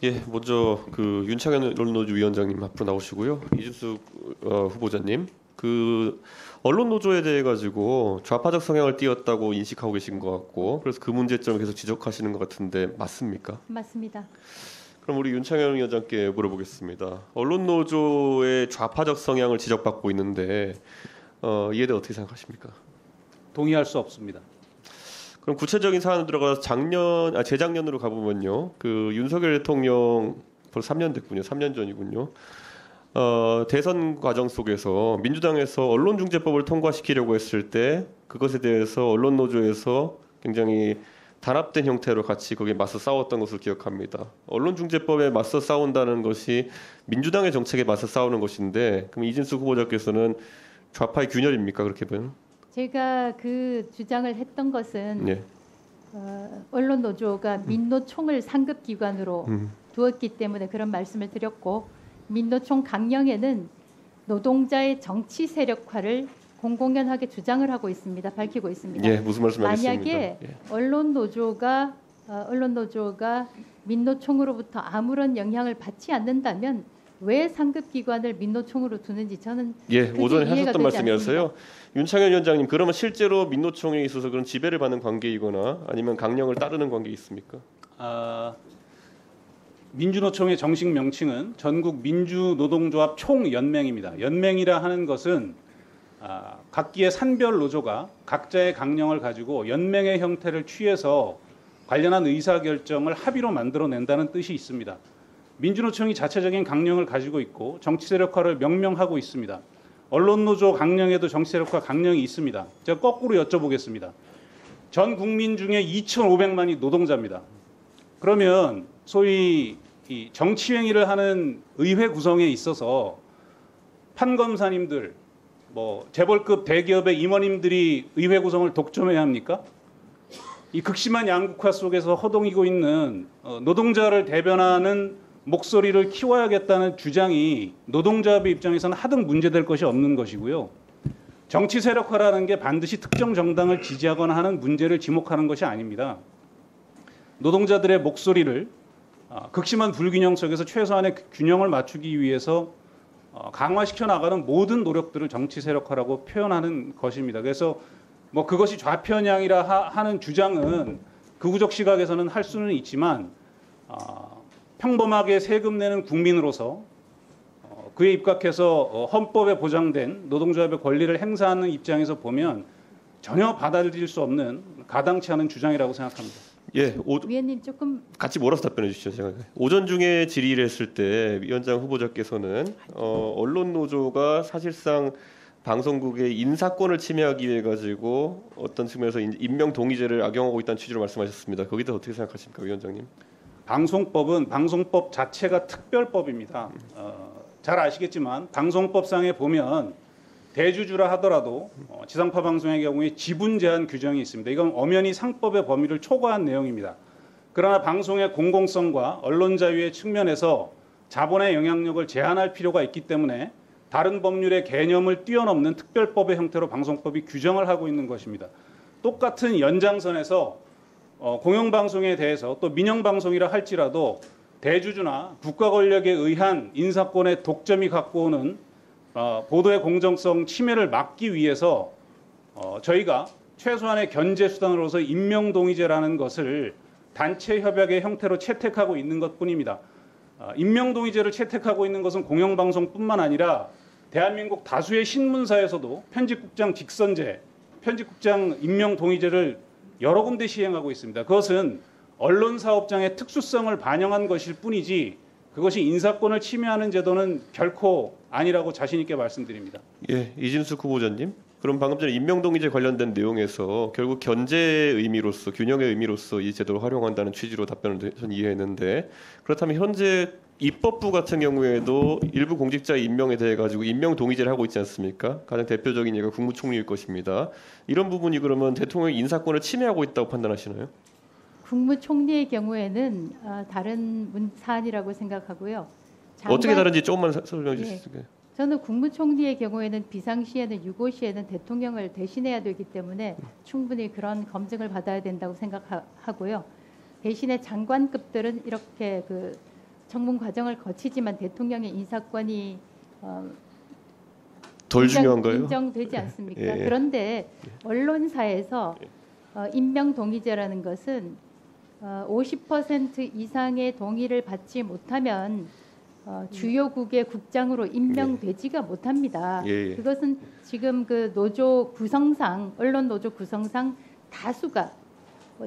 예, 먼저 그 윤창현 언론노조 위원장님 앞으로 나오시고요. 이준수 후보자님, 그 언론 노조에 대해 가지고 좌파적 성향을 띠었다고 인식하고 계신 것 같고, 그래서 그 문제점을 계속 지적하시는 것 같은데 맞습니까? 맞습니다. 그럼 우리 윤창현 위원장께 물어보겠습니다. 언론 노조의 좌파적 성향을 지적받고 있는데 이에 대해 어떻게 생각하십니까? 동의할 수 없습니다. 그럼 구체적인 사안으로 들어가서 재작년으로 가보면요, 그 윤석열 대통령 벌써 3년 됐군요, 3년 전이군요. 대선 과정 속에서 민주당에서 언론중재법을 통과시키려고 했을 때 그것에 대해서 언론 노조에서 굉장히 단합된 형태로 같이 거기에 맞서 싸웠던 것을 기억합니다. 언론중재법에 맞서 싸운다는 것이 민주당의 정책에 맞서 싸우는 것인데, 그럼 이진수 후보자께서는 좌파의 균열입니까? 그렇게 보면? 제가 그 주장을 했던 것은 예. 언론 노조가 민노총을 상급 기관으로 두었기 때문에 그런 말씀을 드렸고, 민노총 강령에는 노동자의 정치 세력화를 공공연하게 주장을 하고 있습니다. 밝히고 있습니다. 예, 무슨 말씀하셨습니까? 만약에 예. 언론 노조가 민노총으로부터 아무런 영향을 받지 않는다면 왜 상급 기관을 민노총으로 두는지 저는 예, 오전에 이해가 하셨던 되지 말씀이었어요. 않습니다. 윤창현 위원장님, 그러면 실제로 민노총에 있어서 그런 지배를 받는 관계이거나 아니면 강령을 따르는 관계 있습니까? 민주노총의 정식 명칭은 전국 민주노동조합 총연맹입니다. 연맹이라 하는 것은 각기의 산별 노조가 각자의 강령을 가지고 연맹의 형태를 취해서 관련한 의사결정을 합의로 만들어낸다는 뜻이 있습니다. 민주노총이 자체적인 강령을 가지고 있고 정치세력화를 명명하고 있습니다. 언론노조 강령에도 정치세력화 강령이 있습니다. 제가 거꾸로 여쭤보겠습니다. 전 국민 중에 2,500만이 노동자입니다. 그러면 소위 이 정치행위를 하는 의회 구성에 있어서 판검사님들, 재벌급 대기업의 임원님들이 의회 구성을 독점해야 합니까? 이 극심한 양극화 속에서 허동이고 있는 노동자를 대변하는 목소리를 키워야겠다는 주장이 노동자의 입장에서는 하등 문제될 것이 없는 것이고요. 정치 세력화라는 게 반드시 특정 정당을 지지하거나 하는 문제를 지목하는 것이 아닙니다. 노동자들의 목소리를 극심한 불균형 속에서 최소한의 균형을 맞추기 위해서 강화시켜 나가는 모든 노력들을 정치 세력화라고 표현하는 것입니다. 그래서 그것이 좌편향이라 하는 주장은 극우적 시각에서는 할 수는 있지만 평범하게 세금 내는 국민으로서 그에 입각해서 헌법에 보장된 노동조합의 권리를 행사하는 입장에서 보면 전혀 받아들일 수 없는 가당치 않은 주장이라고 생각합니다. 예, 위원님 조금 같이 몰아서 답변해 주시죠. 제가 오전 중에 질의를 했을 때 위원장 후보자께서는 언론 노조가 사실상 방송국의 인사권을 침해하기 위해 가지고 어떤 측면에서 임명 동의제를 악용하고 있다는 취지로 말씀하셨습니다. 거기에 대해서 어떻게 생각하십니까, 위원장님? 방송법은 방송법 자체가 특별법입니다. 잘 아시겠지만 방송법상에 보면 대주주라 하더라도 지상파 방송의 경우에 지분 제한 규정이 있습니다. 이건 엄연히 상법의 범위를 초과한 내용입니다. 그러나 방송의 공공성과 언론 자유의 측면에서 자본의 영향력을 제한할 필요가 있기 때문에 다른 법률의 개념을 뛰어넘는 특별법의 형태로 방송법이 규정을 하고 있는 것입니다. 똑같은 연장선에서 공영방송에 대해서 또 민영방송이라 할지라도 대주주나 국가 권력에 의한 인사권의 독점이 갖고 오는 보도의 공정성 침해를 막기 위해서 저희가 최소한의 견제 수단으로서 임명동의제라는 것을 단체 협약의 형태로 채택하고 있는 것뿐입니다. 임명동의제를 채택하고 있는 것은 공영방송뿐만 아니라 대한민국 다수의 신문사에서도 편집국장 직선제, 편집국장 임명동의제를 여러 군데 시행하고 있습니다. 그것은 언론사업장의 특수성을 반영한 것일 뿐이지 그것이 인사권을 침해하는 제도는 결코 아니라고 자신 있게 말씀드립니다. 예, 이진숙 후보자님. 그럼 방금 전에 임명동의제 관련된 내용에서 결국 견제의 의미로서, 균형의 의미로서 이 제도를 활용한다는 취지로 답변을 전 이해했는데, 그렇다면 현재 입법부 같은 경우에도 일부 공직자의 임명에 대해 가지고 임명동의제를 하고 있지 않습니까? 가장 대표적인 예가 국무총리일 것입니다. 이런 부분이 그러면 대통령의 인사권을 침해하고 있다고 판단하시나요? 국무총리의 경우에는 다른 사안이라고 생각하고요. 어떻게 다른지 조금만 설명해 주실 수 있을까요? 저는 국무총리의 경우에는 비상시에는 유고시에는 대통령을 대신해야 되기 때문에 충분히 그런 검증을 받아야 된다고 생각하고요. 대신에 장관급들은 이렇게 청문 과정을 거치지만 대통령의 인사권이 덜 중요한가요? 인정되지 않습니까? 예. 그런데 언론사에서 임명 동의제라는 것은 50% 이상의 동의를 받지 못하면 주요국의 국장으로 임명되지가 못합니다. 예. 그것은 지금 그 노조 구성상 언론 노조 구성상 다수가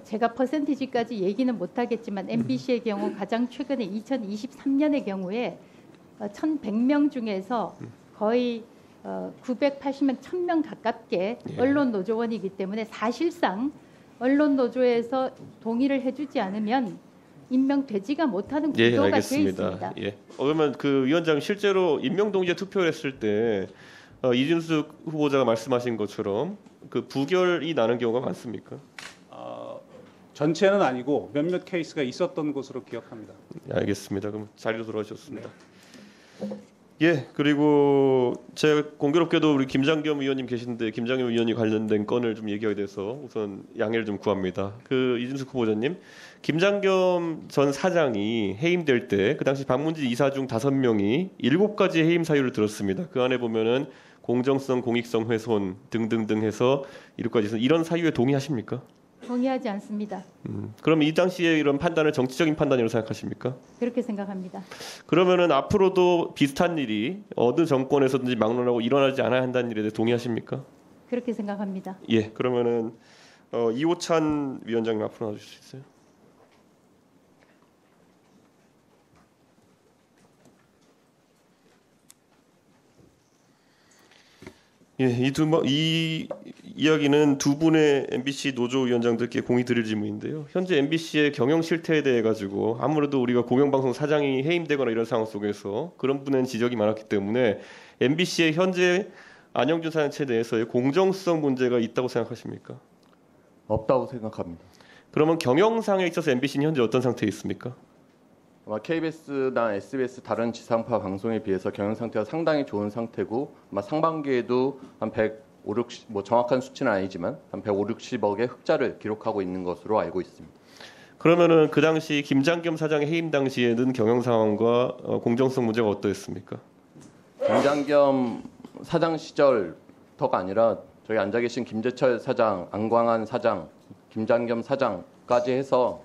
제가 퍼센티지까지 얘기는 못하겠지만 MBC의 경우 가장 최근에 2023년의 경우에 1,100명 중에서 거의 980명, 1,000명 가깝게 언론 노조원이기 때문에 사실상 언론 노조에서 동의를 해주지 않으면 임명되지가 못하는 구도가 되어 있습니다. 예. 그러면 그 위원장 실제로 임명 동의제 투표를 했을 때 이준숙 후보자가 말씀하신 것처럼 그 부결이 나는 경우가 많습니까? 전체는 아니고 몇몇 케이스가 있었던 것으로 기억합니다. 알겠습니다. 그럼 자리로 돌아오셨습니다. 예, 그리고 제가 공교롭게도 우리 김장겸 의원님 계신데 김장겸 의원이 관련된 건을 좀 얘기하게 돼서 우선 양해를 좀 구합니다. 그 이준숙 후보자님, 김장겸 전 사장이 해임될 때 그 당시 박문진 이사 중 5명이 7가지 해임 사유를 들었습니다. 그 안에 보면은 공정성, 공익성 훼손 등등등 해서 7가지 이런 사유에 동의하십니까? 동의하지 않습니다. 그럼 이 당시에 이런 판단을 정치적인 판단이라고 생각하십니까? 그렇게 생각합니다. 그러면은 앞으로도 비슷한 일이 어느 정권에서든지 막론하고 일어나지 않아야 한다는 일에 대해 동의하십니까? 그렇게 생각합니다. 예, 그러면은 이호찬 위원장님 앞으로 나와주실 수 있어요? 예, 이 이야기는 두 분의 MBC 노조 위원장들께 공의 드릴 질문인데요. 현재 MBC의 경영 실태에 대해 가지고 아무래도 우리가 공영방송 사장이 해임되거나 이런 상황 속에서 그런 분의 지적이 많았기 때문에 MBC의 현재 안영준 사장체에 대해서의 공정성 문제가 있다고 생각하십니까? 없다고 생각합니다. 그러면 경영상에 있어서 MBC는 현재 어떤 상태에 있습니까? 아마 KBS나 SBS 다른 지상파 방송에 비해서 경영 상태가 상당히 좋은 상태고 아마 상반기에도 한 150, 뭐 정확한 수치는 아니지만 한 150, 60억의 흑자를 기록하고 있는 것으로 알고 있습니다. 그러면은 그 당시 김장겸 사장의 해임 당시에는 경영 상황과 공정성 문제가 어떠했습니까? 김장겸 사장 시절터가 아니라 저희 앉아 계신 김재철 사장, 안광한 사장, 김장겸 사장까지 해서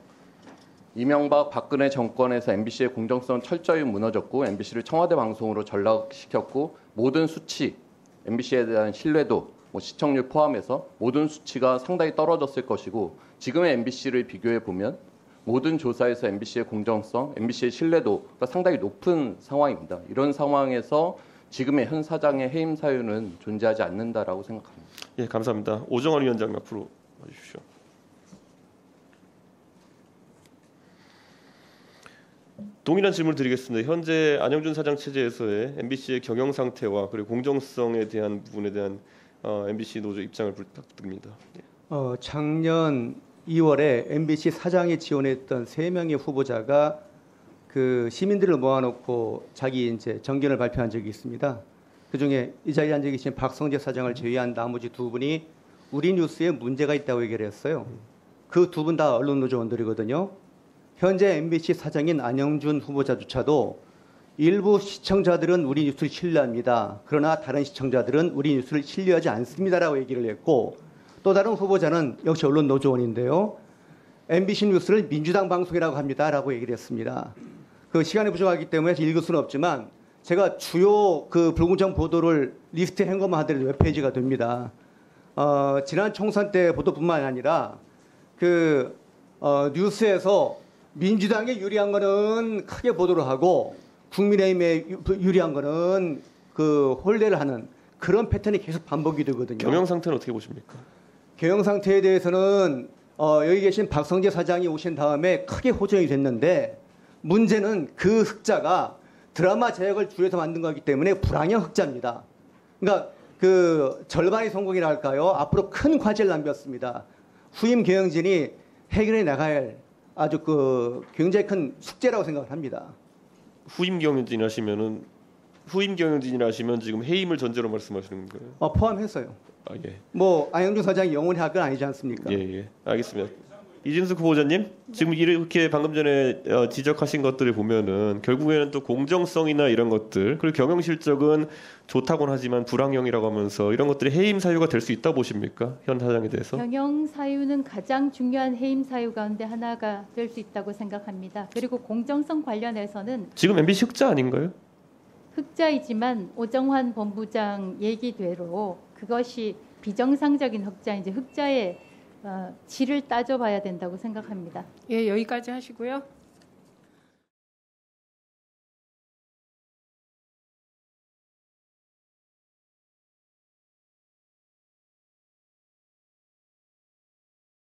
이명박 박근혜 정권에서 MBC의 공정성 철저히 무너졌고 MBC를 청와대 방송으로 전락시켰고 모든 수치, MBC에 대한 신뢰도, 시청률 포함해서 모든 수치가 상당히 떨어졌을 것이고 지금의 MBC를 비교해 보면 모든 조사에서 MBC의 공정성, MBC의 신뢰도가 상당히 높은 상황입니다. 이런 상황에서 지금의 현 사장의 해임 사유는 존재하지 않는다라고 생각합니다. 예, 감사합니다. 오정환 위원장님 앞으로 와주십시오. 동일한 질문을 드리겠습니다. 현재 안영준 사장 체제에서의 MBC의 경영 상태와 그리고 공정성에 대한 부분에 대한 MBC 노조 입장을 부탁드립니다. 작년 2월에 MBC 사장이 지원했던 3명의 후보자가 그 시민들을 모아놓고 자기 이제 정견을 발표한 적이 있습니다. 그중에 이 자리에 앉아 계신 박성재 사장을 제외한 나머지 2분이 우리뉴스에 문제가 있다고 얘기를 했어요. 그 2분 다 언론노조원들이거든요. 현재 MBC 사장인 안영준 후보자조차도 일부 시청자들은 우리 뉴스를 신뢰합니다. 그러나 다른 시청자들은 우리 뉴스를 신뢰하지 않습니다라고 얘기를 했고 또 다른 후보자는 역시 언론 노조원인데요. MBC 뉴스를 민주당 방송이라고 합니다라고 얘기를 했습니다. 그 시간이 부족하기 때문에 읽을 수는 없지만 제가 주요 그 불공정 보도를 리스트한 것만 하더라도 몇 페이지가 됩니다. 지난 총선 때 보도뿐만 아니라 그 뉴스에서 민주당에 유리한 거는 크게 보도를 하고 국민의힘에 유리한 거는 그 홀대를 하는 그런 패턴이 계속 반복이 되거든요. 경영 상태는 어떻게 보십니까? 경영 상태에 대해서는 여기 계신 박성재 사장이 오신 다음에 크게 호전이 됐는데 문제는 그 흑자가 드라마 제작을 줄여서 만든 거기 때문에 불황형 흑자입니다. 그러니까 그 절반의 성공이라 할까요? 앞으로 큰 과제를 남겼습니다. 후임 경영진이 해결해 나가야 할 아주 그 굉장히 큰 숙제라고 생각을 합니다. 후임 경영진 하시면 지금 해임을 전제로 말씀하시는 건가요? 포함했어요. 아, 예. 뭐 안영준 사장이 영원히 할 건 아니지 않습니까? 예, 예. 알겠습니다. 이진숙 후보자님, 지금 이렇게 방금 전에 지적하신 것들을 보면은 결국에는 또 공정성이나 이런 것들, 그리고 경영 실적은 좋다고는 하지만 불황형이라고 하면서 이런 것들이 해임 사유가 될 수 있다 보십니까? 현 사장에 대해서? 경영 사유는 가장 중요한 해임 사유 가운데 하나가 될 수 있다고 생각합니다. 그리고 공정성 관련해서는 지금 MBC 흑자 아닌가요? 흑자이지만 오정환 본부장 얘기대로 그것이 비정상적인 흑자인지 흑자의 질을 따져봐야 된다고 생각합니다. 예, 여기까지 하시고요.